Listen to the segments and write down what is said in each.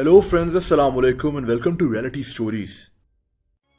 Hello friends, अस्सलाम वालेकुम and welcome to reality stories.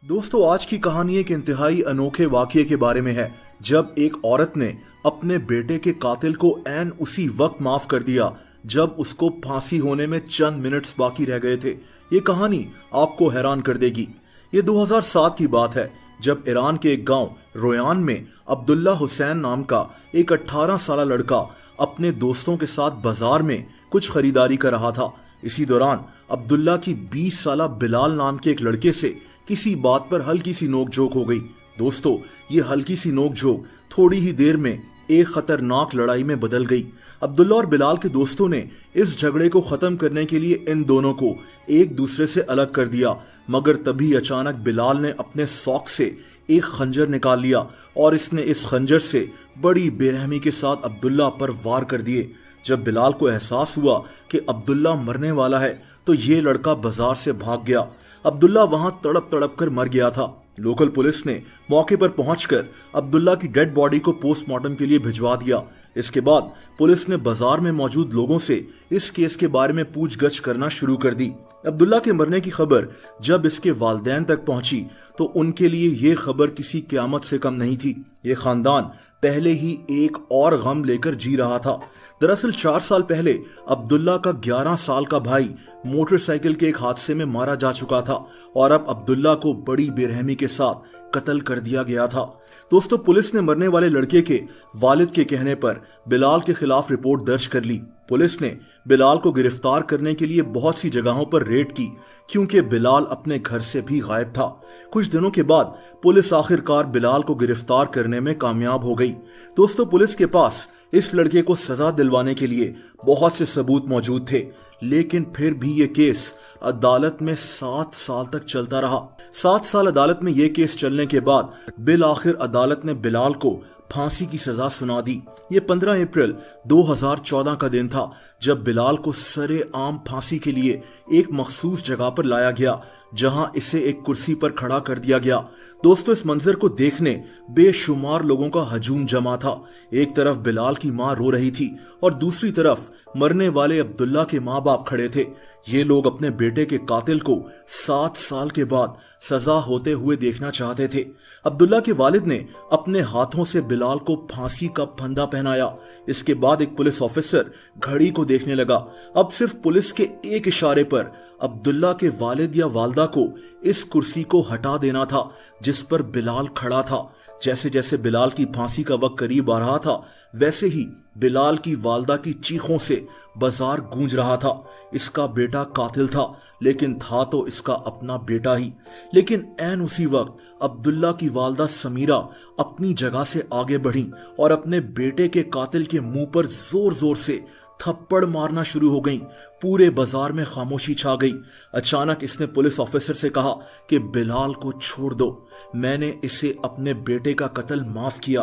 दोस्तों, आज की कहानी एक इंतहाई अनोखे वाकये के बारे में है जब एक औरत ने अपने बेटे के कातिल को ऐन उसी वक्त माफ कर दिया जब उसको फांसी होने में चंद मिनट्स बाकी रह गए थे। ये कहानी आपको हैरान कर देगी। ये 2007 की बात है जब ईरान के एक गांव रोयान में अब्दुल्ला हुसैन नाम का एक 18 साल लड़का अपने दोस्तों के साथ बाजार में कुछ खरीदारी कर रहा था। इसी दौरान अब्दुल्ला की 20 साल बिलाल नाम के एक लड़के से किसी बात पर हल्की सी नोकझोंक हो गई। दोस्तों, ये हल्की सी नोकझोंक थोड़ी ही देर में एक खतरनाक लड़ाई में बदल गई। अब्दुल्ला और बिलाल के दोस्तों ने इस झगड़े को खत्म करने के लिए इन दोनों को एक दूसरे से अलग कर दिया, मगर तभी अचानक बिलाल ने अपने सॉक से एक खंजर निकाल लिया और इसने इस खंजर से बड़ी बेरहमी के साथ अब्दुल्ला पर वार कर दिए। जब बिलाल को एहसास हुआ कि अब्दुल्ला मरने वाला है तो ये लड़का बाजार से भाग गया। अब्दुल्ला वहां तड़प तड़प कर मर गया था। लोकल पुलिस ने मौके पर पहुंचकर अब्दुल्ला की डेड बॉडी को पोस्टमार्टम के लिए भिजवा दिया। इसके बाद पुलिस ने बाजार में मौजूद लोगों से इस केस के बारे में पूछगछ करना शुरू कर दी। अब्दुल्ला के मरने की खबर जब इसके वालिदैन तक पहुंची तो उनके लिए ये खबर किसी क़यामत से कम नहीं थी। ये खानदान पहले ही एक और गम लेकर जी रहा था। दरअसल 4 साल पहले अब्दुल्ला का 11 साल का भाई मोटरसाइकिल के एक हादसे में मारा जा चुका था और अब अब्दुल्ला को बड़ी बेरहमी के साथ कत्ल कर दिया गया था। दोस्तों, पुलिस ने मरने वाले लड़के के वालिद के कहने पर बिलाल के खिलाफ रिपोर्ट दर्ज कर ली। पुलिस ने बिलाल को गिरफ्तार करने के लिए बहुत सी जगहों पर रेड की क्योंकि बिलाल अपने घर से भी गायब था। कुछ दिनों के बाद पुलिस आखिरकार बिलाल को गिरफ्तार करने में कामयाब हो गई। दोस्तों, पुलिस के पास इस लड़के को सजा दिलवाने के लिए बहुत से सबूत मौजूद थे, लेकिन फिर भी ये केस अदालत में 7 साल तक चलता रहा। 7 साल अदालत में ये केस चलने के बाद बिल आखिर अदालत ने बिलाल को फांसी की सजा सुना दी। ये 15 अप्रैल 2014 का दिन था जब बिलाल को सरेआम फांसी के लिए एक मखसूस जगह पर लाया गया, जहां इसे एक कुर्सी पर खड़ा कर दिया गया। दोस्तों, इस मंजर को देखने बेशुमार लोगों का हजूम जमा था। एक तरफ बिलाल की मां रो रही थी और दूसरी तरफ मरने वाले अब्दुल्ला के माँ बाप खड़े थे। ये लोग अपने बेटे के कातिल को 7 साल के बाद सजा होते हुए देखना चाहते थे। अब्दुल्ला के वालिद ने अपने हाथों से बिलाल को फांसी का फंदा पहनाया। इसके बाद एक पुलिस ऑफिसर घड़ी को देखने लगा। अब सिर्फ पुलिस के एक इशारे पर अब्दुल्ला के वालिद या वालदा को इस कुर्सी को हटा देना था जिस पर बिलाल खड़ा था। जैसे जैसे बिलाल की फांसी का वक्त करीब आ रहा था, वैसे ही बिलाल की वालदा की चीखों से बाजार गूंज रहा था। इसका बेटा कातिल था, लेकिन था तो इसका अपना बेटा ही। लेकिन ऐन उसी वक्त अब्दुल्ला की वालदा समीरा अपनी जगह से आगे बढ़ी और अपने बेटे के कातिल के मुंह पर जोर जोर से थप्पड़ मारना शुरू हो गई। पूरे बाजार में खामोशी छा गई। अचानक इसने पुलिस ऑफिसर से कहा कि बिलाल को छोड़ दो, मैंने इसे अपने बेटे का कत्ल माफ किया।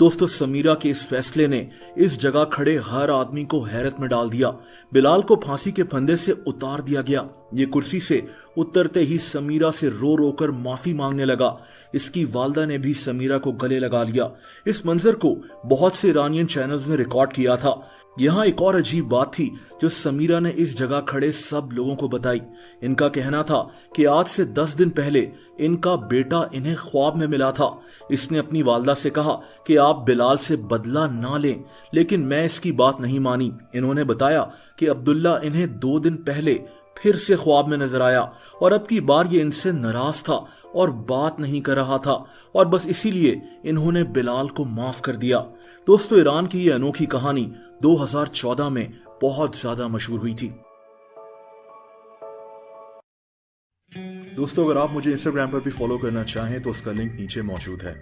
दोस्तों, समीरा के इस फैसले ने इस जगह खड़े हर आदमी को हैरत में डाल दिया। बिलाल को फांसी के फंदे से उतार दिया गया। ये कुर्सी से उतरते ही समीरा से रो रो कर माफी मांगने लगा। इसकी वालदा ने भी समीरा को गले लगा लिया। इस मंजर को बहुत से ईरानियन चैनल्स ने रिकॉर्ड किया था। यहाँ एक और अजीब बात थी जो समीरा ने इस जगह खड़े सब लोगों को बताई। इनका कहना था कि आज से 10 दिन पहले इनका बेटा इन्हें ख्वाब में मिला था। इसने अपनी वालदा से कहा कि आप बिलाल से बदला ना लें, लेकिन मैं इसकी बात नहीं मानी। इन्होंने बताया कि अब्दुल्ला इन्हें 2 दिन पहले फिर से ख्वाब में नजर आया और अब की बार ये इनसे नाराज था और बात नहीं कर रहा था और बस इसीलिए इन्होंने बिलाल को माफ कर दिया। दोस्तों, ईरान की ये अनोखी कहानी 2014 में बहुत ज्यादा मशहूर हुई थी। दोस्तों, अगर आप मुझे इंस्टाग्राम पर भी फॉलो करना चाहें तो उसका लिंक नीचे मौजूद है।